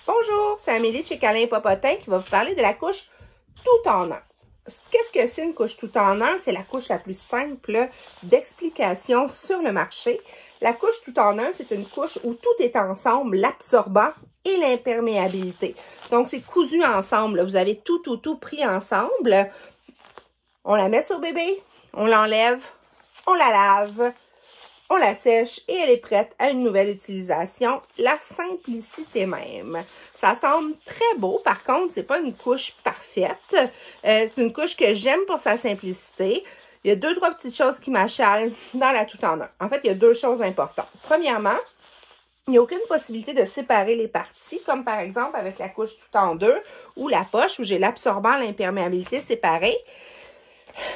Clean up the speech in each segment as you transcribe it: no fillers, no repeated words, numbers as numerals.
Bonjour, c'est Amélie de chez Câlin Popotin qui va vous parler de la couche tout en un. Qu'est-ce que c'est une couche tout en un? C'est la couche la plus simple d'explication sur le marché. La couche tout en un, c'est une couche où tout est ensemble, l'absorbant et l'imperméabilité. Donc, c'est cousu ensemble. Là. Vous avez tout pris ensemble. On la met sur bébé, on l'enlève, on la lave, on la sèche et elle est prête à une nouvelle utilisation. La simplicité même. Ça semble très beau. Par contre, c'est pas une couche parfaite. C'est une couche que j'aime pour sa simplicité. Il y a trois petites choses qui m'achalent dans la tout en un. En fait, il y a deux choses importantes. Premièrement, il n'y a aucune possibilité de séparer les parties, comme par exemple avec la couche tout en deux ou la poche où j'ai l'absorbant, l'imperméabilité séparée.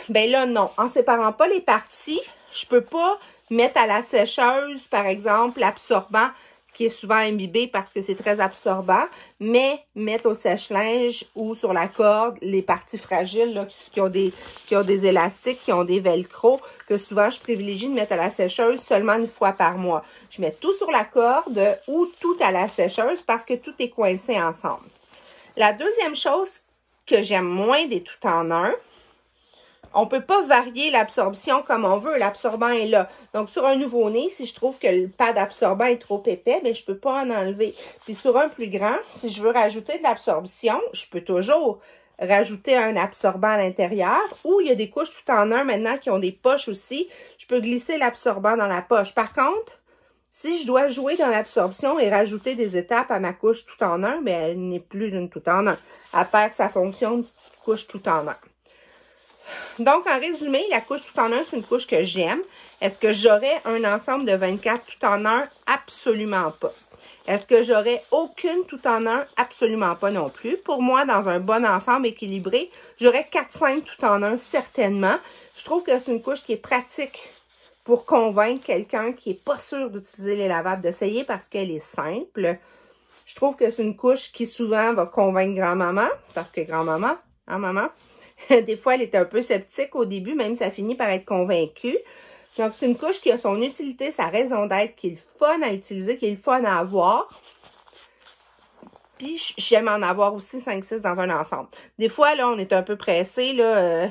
Ben là, non. En séparant pas les parties, je peux pas mettre à la sécheuse, par exemple, l'absorbant qui est souvent imbibé parce que c'est très absorbant, mais mettre au sèche-linge ou sur la corde les parties fragiles là, qui ont des élastiques, qui ont des velcro, que souvent je privilégie de mettre à la sécheuse seulement une fois par mois. Je mets tout sur la corde ou tout à la sécheuse parce que tout est coincé ensemble. La deuxième chose que j'aime moins des tout en un, on peut pas varier l'absorption comme on veut. L'absorbant est là. Donc, sur un nouveau-né, si je trouve que le pad absorbant est trop épais, ben, je peux pas en enlever. Puis, sur un plus grand, si je veux rajouter de l'absorption, je peux toujours rajouter un absorbant à l'intérieur. Ou, il y a des couches tout en un maintenant qui ont des poches aussi. Je peux glisser l'absorbant dans la poche. Par contre, si je dois jouer dans l'absorption et rajouter des étapes à ma couche tout en un, ben, elle n'est plus d'une tout en un. Elle perd sa fonction de couche tout en un. Donc, en résumé, la couche tout en un, c'est une couche que j'aime. Est-ce que j'aurais un ensemble de 24 tout en un? Absolument pas. Est-ce que j'aurais aucune tout en un? Absolument pas non plus. Pour moi, dans un bon ensemble équilibré, j'aurais 4-5 tout en un, certainement. Je trouve que c'est une couche qui est pratique pour convaincre quelqu'un qui n'est pas sûr d'utiliser les lavables d'essayer parce qu'elle est simple. Je trouve que c'est une couche qui souvent va convaincre grand-maman, parce que grand-maman, hein, maman? Des fois, elle est un peu sceptique au début, même ça finit par être convaincue. Donc, c'est une couche qui a son utilité, sa raison d'être, qui est le fun à utiliser, qui est le fun à avoir. Puis, j'aime en avoir aussi 5-6 dans un ensemble. Des fois, là, on est un peu pressé, là,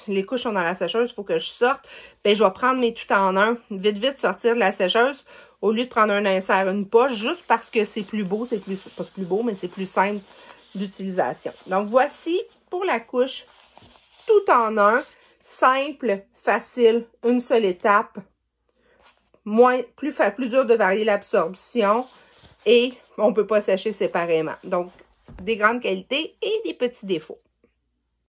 les couches sont dans la sécheuse, il faut que je sorte. Ben, je vais prendre mes tout en un, vite, sortir de la sécheuse, au lieu de prendre un insert, une poche, juste parce que c'est plus beau, c'est pas plus beau, mais c'est plus simple d'utilisation. Donc, voici pour la couche tout en un, simple, facile, une seule étape, plus dur de varier l'absorption et on ne peut pas sécher séparément. Donc, des grandes qualités et des petits défauts.